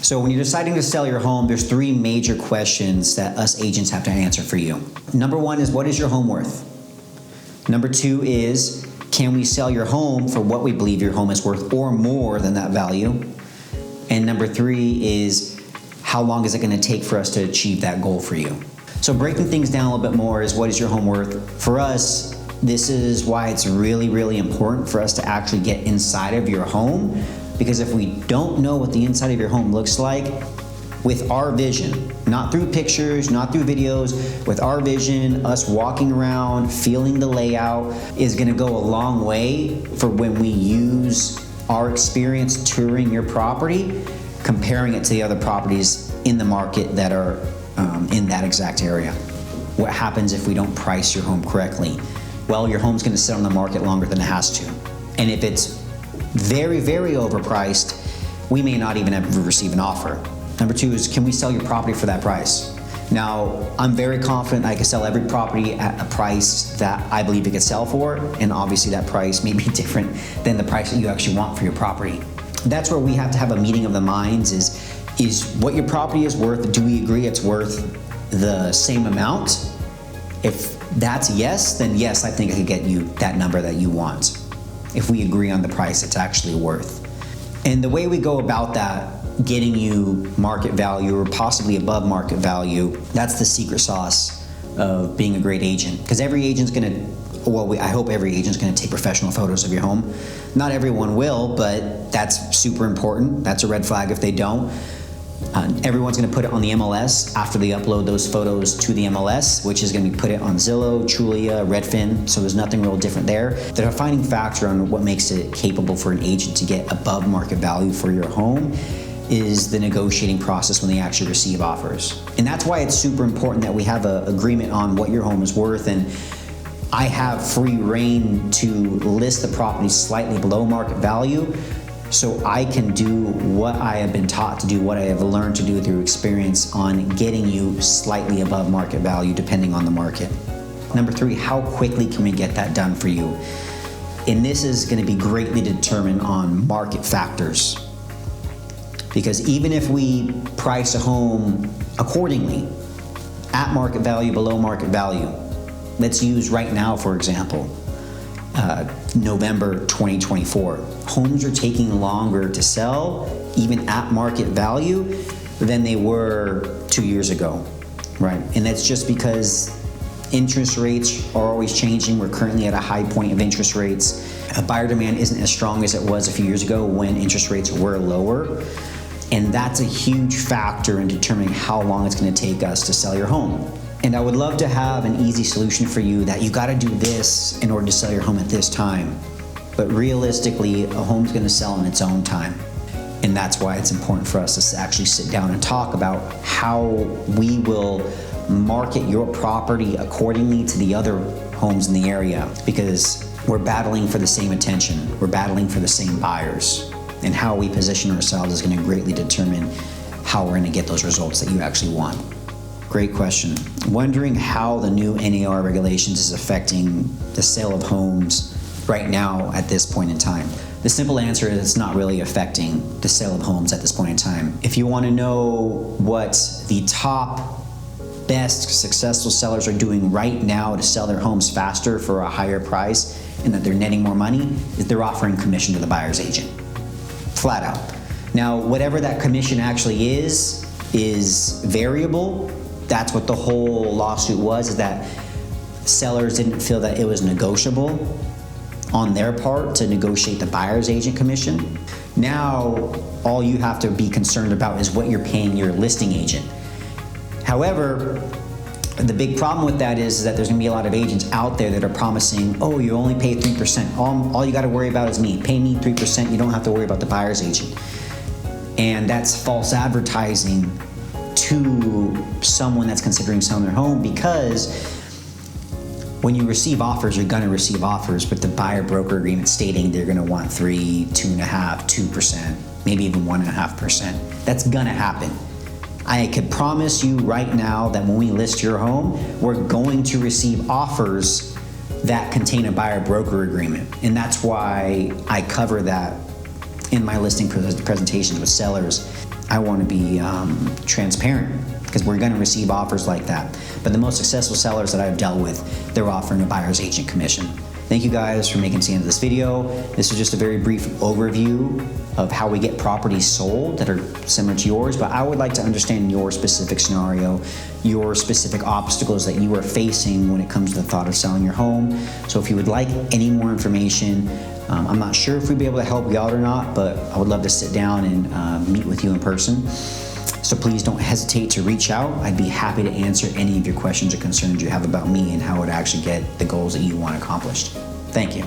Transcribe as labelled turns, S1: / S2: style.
S1: So when you're deciding to sell your home, there's three major questions that us agents have to answer for you. Number one is, what is your home worth? Number two is, can we sell your home for what we believe your home is worth or more than that value? And number three is, how long is it going to take for us to achieve that goal for you? So breaking things down a little bit more is, what is your home worth? For us, this is why it's really, really important for us to actually get inside of your home. Because if we don't know what the inside of your home looks like, with our vision, not through pictures, not through videos, with our vision, us walking around, feeling the layout is gonna go a long way for when we use our experience touring your property, comparing it to the other properties in the market that are in that exact area. What happens if we don't price your home correctly? Well, your home's gonna sit on the market longer than it has to. And if it's very, very overpriced, we may not even ever receive an offer. Number two is, can we sell your property for that price? Now, I'm very confident I can sell every property at a price that I believe it could sell for, and obviously that price may be different than the price that you actually want for your property. That's where we have to have a meeting of the minds is what your property is worth. Do we agree it's worth the same amount? If that's yes, then yes, I think I could get you that number that you want. If we agree on the price it's actually worth. And the way we go about that, getting you market value or possibly above market value, that's the secret sauce of being a great agent. Because every agent's gonna, I hope every agent's gonna take professional photos of your home. Not everyone will, but that's super important. That's a red flag if they don't. Everyone's gonna put it on the MLS after they upload those photos to the MLS, which is gonna put it on Zillow, Trulia, Redfin, so there's nothing real different there. The defining factor on what makes it capable for an agent to get above market value for your home is the negotiating process when they actually receive offers. And that's why it's super important that we have an agreement on what your home is worth, and I have free reign to list the property slightly below market value, so I can do what I have been taught to do, what I have learned to do through experience on getting you slightly above market value depending on the market. Number three, how quickly can we get that done for you? And this is going to be greatly determined on market factors. Because even if we price a home accordingly, at market value, below market value, let's use right now, for example, November 2024. Homes are taking longer to sell, even at market value, than they were 2 years ago, right? And that's just because interest rates are always changing. We're currently at a high point of interest rates. Buyer demand isn't as strong as it was a few years ago when interest rates were lower. And that's a huge factor in determining how long it's going to take us to sell your home. And I would love to have an easy solution for you that you got to do this in order to sell your home at this time. But realistically, a home's going to sell in its own time. And that's why it's important for us to actually sit down and talk about how we will market your property accordingly to the other homes in the area, because we're battling for the same attention. We're battling for the same buyers. And how we position ourselves is going to greatly determine how we're going to get those results that you actually want. Great question. Wondering how the new NAR regulations is affecting the sale of homes right now at this point in time. The simple answer is it's not really affecting the sale of homes at this point in time. If you want to know what the top best successful sellers are doing right now to sell their homes faster for a higher price and that they're netting more money, is they're offering commission to the buyer's agent. Flat out. Now, whatever that commission actually is variable. That's what the whole lawsuit was, is that sellers didn't feel that it was negotiable on their part to negotiate the buyer's agent commission. Now, all you have to be concerned about is what you're paying your listing agent. However, the big problem with that is that there's gonna be a lot of agents out there that are promising, oh, you only pay 3%. All you gotta worry about is me. Pay me 3%, you don't have to worry about the buyer's agent. And that's false advertising to someone that's considering selling their home, because when you receive offers, you're gonna receive offers, but the buyer broker agreement stating they're gonna want 3, 2.5%, 2%, maybe even 1.5%. That's gonna happen. I could promise you right now that when we list your home, we're going to receive offers that contain a buyer broker agreement. And that's why I cover that in my listing presentations with sellers. I want to be transparent, because we're going to receive offers like that. But the most successful sellers that I've dealt with, they're offering a buyer's agent commission. Thank you guys for making it to the end of this video. This is just a very brief overview of how we get properties sold that are similar to yours, but I would like to understand your specific scenario, your specific obstacles that you are facing when it comes to the thought of selling your home. So if you would like any more information, I'm not sure if we'd be able to help you out or not, but I would love to sit down and meet with you in person. So please don't hesitate to reach out. I'd be happy to answer any of your questions or concerns you have about me and how to actually get the goals that you want accomplished. Thank you.